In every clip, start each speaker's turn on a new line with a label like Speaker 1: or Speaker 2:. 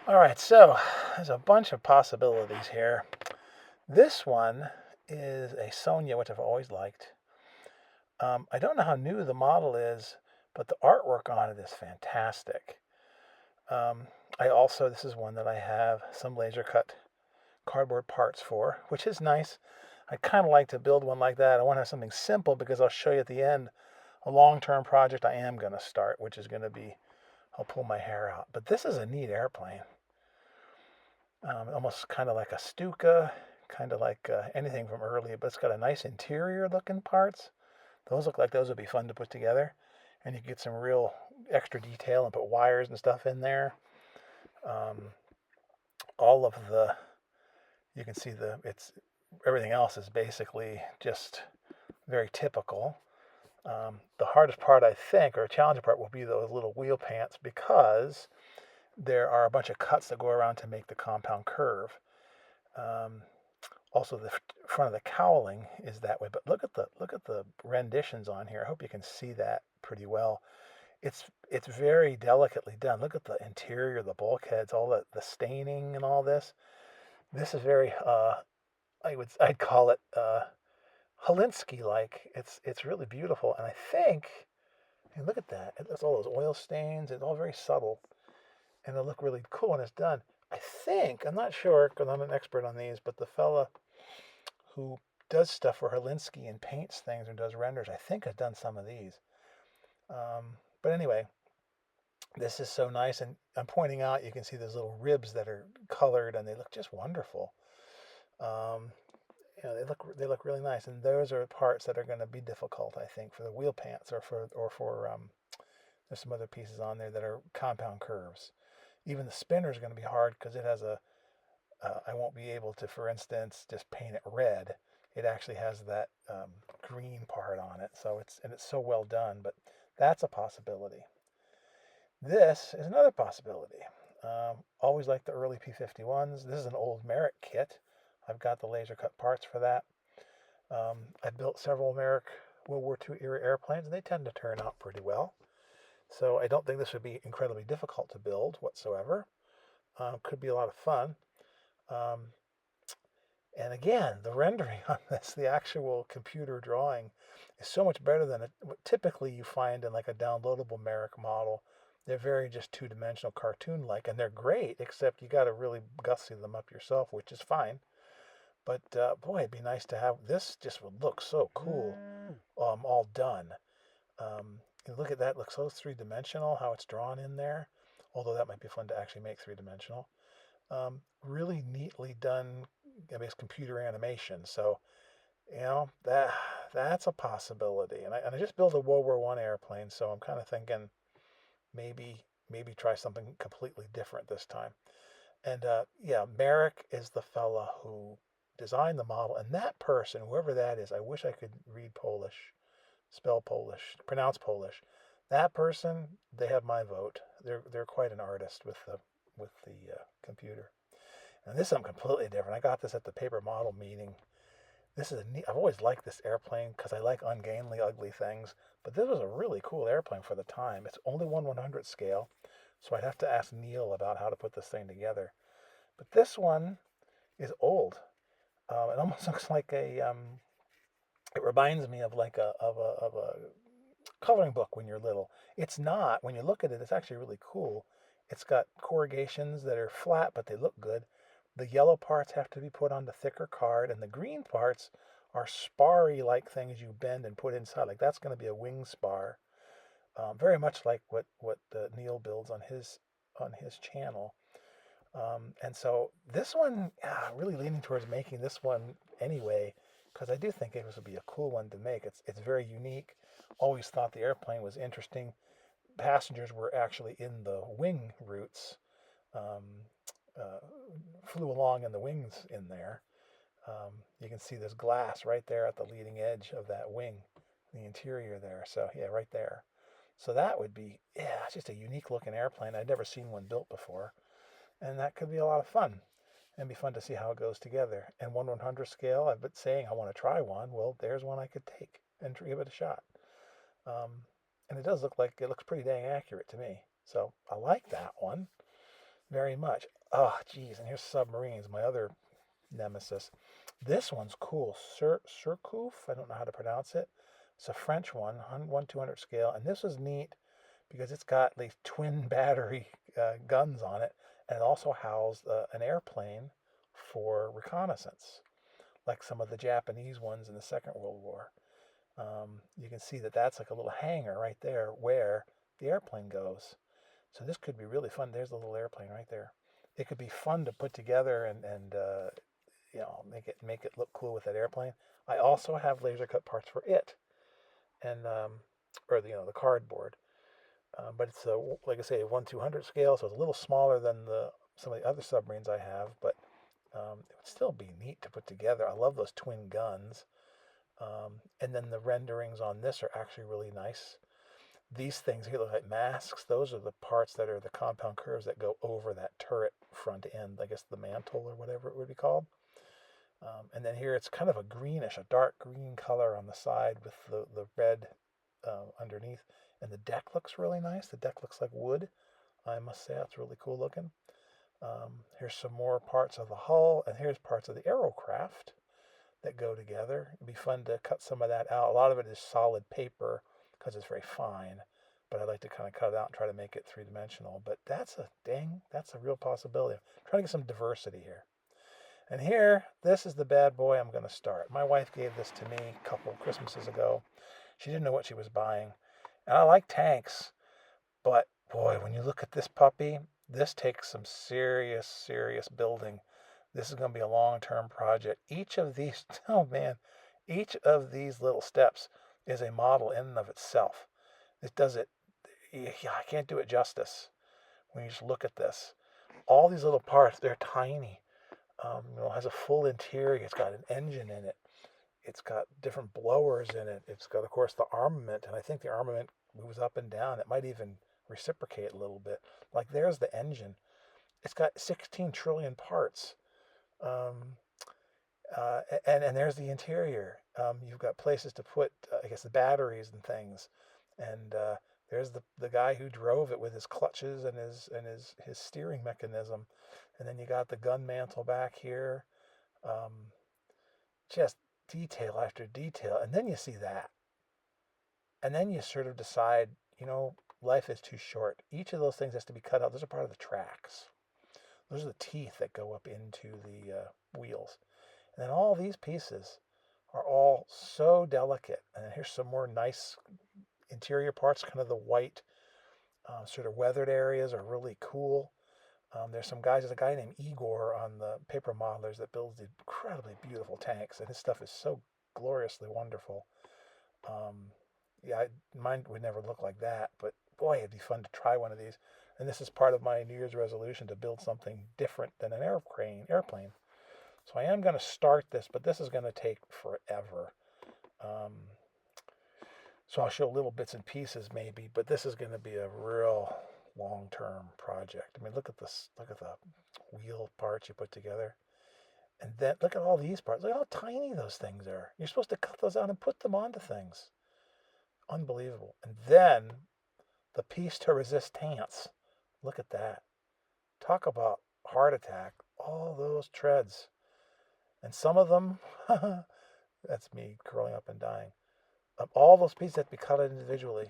Speaker 1: All right, so there's a bunch of possibilities here. This one is a Sonia, which I've always liked. I don't know how new the model is, but the artwork on it is fantastic. Um, this is one that I have some laser cut cardboard parts for, which is nice. I kind of like to build one like that. I want to have something simple because I'll show you at the end a long-term project I am going to start, which is going to be, I'll pull my hair out. But this is a neat airplane. Almost kind of like a Stuka, kind of like anything from earlier, but it's got a nice interior looking parts. Those look like those would be fun to put together. And you get some real extra detail and put wires and stuff in there. Um, all of the, you can see everything else is basically just very typical. The hardest part, I think, or a challenging part, will be those little wheel pants because there are a bunch of cuts that go around to make the compound curve. Um, Also, the front of the cowling is that way. But look at the renditions on here. I hope you can see that pretty well. It's very delicately done. Look at the interior, the bulkheads, all the staining and all this. This is very I'd call it Holinsky like. It's really beautiful, and I think look at that. It's all those oil stains. It's all very subtle, and it'll look really cool when it's done. I think I'm not sure because I'm an expert on these, but the fella who does stuff for Herlinsky and paints things and does renders. I think I've done some of these. But anyway, this is so nice. And I'm pointing out, you can see those little ribs that are colored and they look just wonderful. Um, they look really nice. And those are parts that are going to be difficult, I think, for the wheel pants or for there's some other pieces on there that are compound curves. Even the spinner is going to be hard because it has I won't be able to, for instance, just paint it red. It actually has that green part on it, so it's so well done. But that's a possibility. This is another possibility. Always like the early P-51s. This is an old Merrick kit. I've got the laser cut parts for that. I built several Merrick World War II era airplanes, and they tend to turn out pretty well. So I don't think this would be incredibly difficult to build whatsoever. Could be a lot of fun. Um, And again, the rendering on this, the actual computer drawing, is so much better than what typically you find in like a downloadable Merrick model. They're very just two-dimensional, cartoon-like, and they're great, except you got to really gussy them up yourself, which is fine. But boy, it'd be nice to have this. Just would look so cool, all done. And look at that; looks so three-dimensional. How it's drawn in there. Although that might be fun to actually make three-dimensional. Really neatly done, I mean, it's computer animation. So, that's a possibility. And I just built a World War I airplane, so I'm kind of thinking maybe try something completely different this time. And yeah, Merrick is the fella who designed the model, and that person, whoever that is, I wish I could read Polish, spell Polish, pronounce Polish. That person, they have my vote. They're quite an artist with the computer. And this is something completely different. I got this at the paper model meeting. This is a neat, I've always liked this airplane because I like ungainly, ugly things. But this was a really cool airplane for the time. It's only 1/100th scale, so I'd have to ask Neil about how to put this thing together. But this one is old. It almost looks like it reminds me of like a coloring book when you're little. It's not. When you look at it, it's actually really cool. It's got corrugations that are flat, but they look good. The yellow parts have to be put on the thicker card, and the green parts are sparry like things you bend and put inside. Like that's going to be a wing spar, very much like what Neil builds on his channel. And so this one, yeah, really leaning towards making this one anyway, because I do think it would be a cool one to make. It's very unique. Always thought the airplane was interesting. Passengers were actually in the wing roots, um, uh, flew along in the wings in there. You can see this glass right there at the leading edge of that wing, the interior there. So yeah, right there. So that would be, yeah, it's just a unique looking airplane. I'd never seen one built before, and that could be a lot of fun. And be fun to see how it goes together. And 1/100 scale, I've been saying I want to try one. Well, there's one I could take and give it a shot. Um, and it does look like it looks pretty dang accurate to me. So I like that one. very much. Oh, geez, and here's submarines, my other nemesis. This one's cool. Surcouf, I don't know how to pronounce it. It's a French one, 1/200 scale, and this is neat because it's got these twin battery guns on it, and it also housed an airplane for reconnaissance, like some of the Japanese ones in the Second World War. You can see that that's like a little hangar right there where the airplane goes. So this could be really fun. There's the little airplane right there. It could be fun to put together and make it look cool with that airplane. I also have laser cut parts for it, and or the cardboard. But it's a like I say, 1/200 scale, so it's a little smaller than the some of the other submarines I have, but it would still be neat to put together. I love those twin guns. And then the renderings on this are actually really nice. These things here look like masks. Those are the parts that are the compound curves that go over that turret front end, I guess the mantle or whatever it would be called. And then here it's kind of a greenish, a dark green color on the side with the red underneath. And the deck looks really nice. The deck looks like wood. I must say, it's really cool looking. Here's some more parts of the hull, and here's parts of the aerocraft that go together. It'd be fun to cut some of that out. A lot of it is solid paper because it's very fine, but I like to kind of cut it out and try to make it three-dimensional. But that's a real possibility. I'm trying to get some diversity here. And here, this is the bad boy I'm going to start. My wife gave this to me a couple Christmases ago. She didn't know what she was buying. And I like tanks, but boy, when you look at this puppy, this takes some serious, serious building. This is going to be a long-term project. Each of these, oh man, each of these little steps is a model in and of itself. It does it, yeah, I can't do it justice when you just look at this. All these little parts, they're tiny. It has a full interior. It's got an engine in it. It's got different blowers in it. It's got, of course, the armament, and I think the armament moves up and down. It might even reciprocate a little bit. Like there's the engine. It's got 16 trillion parts. Um, and there's the interior. You've got places to put, I guess, the batteries and things. And there's the guy who drove it with his clutches and his steering mechanism. And then you got the gun mantle back here. Um, just detail after detail. And then you see that. And then you sort of decide, life is too short. Each of those things has to be cut out. Those are part of the tracks. Those are the teeth that go up into the wheels. And then all these pieces are all so delicate. And then here's some more nice interior parts, kind of the white sort of weathered areas are really cool. There's a guy named Igor on the paper modelers that builds incredibly beautiful tanks, and his stuff is so gloriously wonderful. Um, yeah, mine would never look like that, but boy, it'd be fun to try one of these. And this is part of my New Year's resolution to build something different than an airplane. So I am going to start this, but this is going to take forever. Um, so I'll show little bits and pieces maybe, but this is going to be a real long-term project. I mean, look at this. Look at the wheel parts you put together. And then look at all these parts. Look how tiny those things are. You're supposed to cut those out and put them onto things. Unbelievable. And then the piece to resistance. Look at that. Talk about heart attack. All those treads. And some of them, that's me curling up and dying. All those pieces have to be cut individually.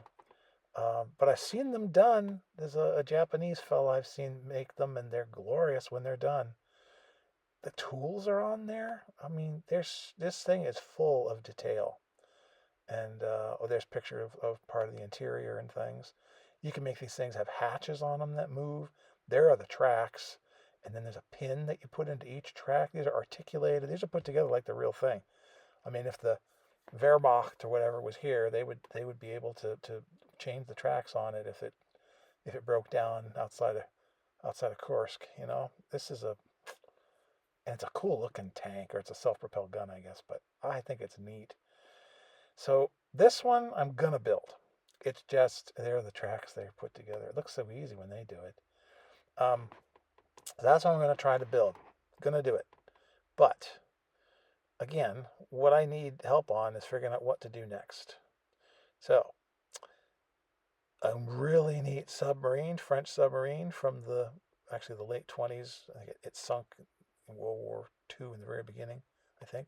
Speaker 1: But I've seen them done. There's a Japanese fellow I've seen make them, and they're glorious when they're done. The tools are on there. I mean, this thing is full of detail. And there's a picture of part of the interior and things. You can make these things have hatches on them that move. There are the tracks. And then there's a pin that you put into each track. These are articulated. These are put together like the real thing. I mean, if the Wehrmacht or whatever was here, they would be able to change the tracks on it if it broke down outside of Kursk. This is and it's a cool looking tank, or it's a self-propelled gun, I guess. But I think it's neat. So this one I'm gonna build. It's just there are the tracks they're put together. It looks so easy when they do it. That's what I'm gonna try to build. Gonna do it. But again, what I need help on is figuring out what to do next. So a really neat submarine, French submarine from the actually the late 20s. I think it sunk in World War II in the very beginning, I think.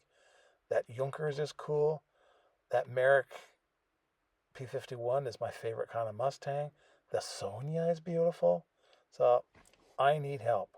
Speaker 1: That Junkers is cool. That Merrick P51 is my favorite kind of Mustang. The Sonia is beautiful. So I need help.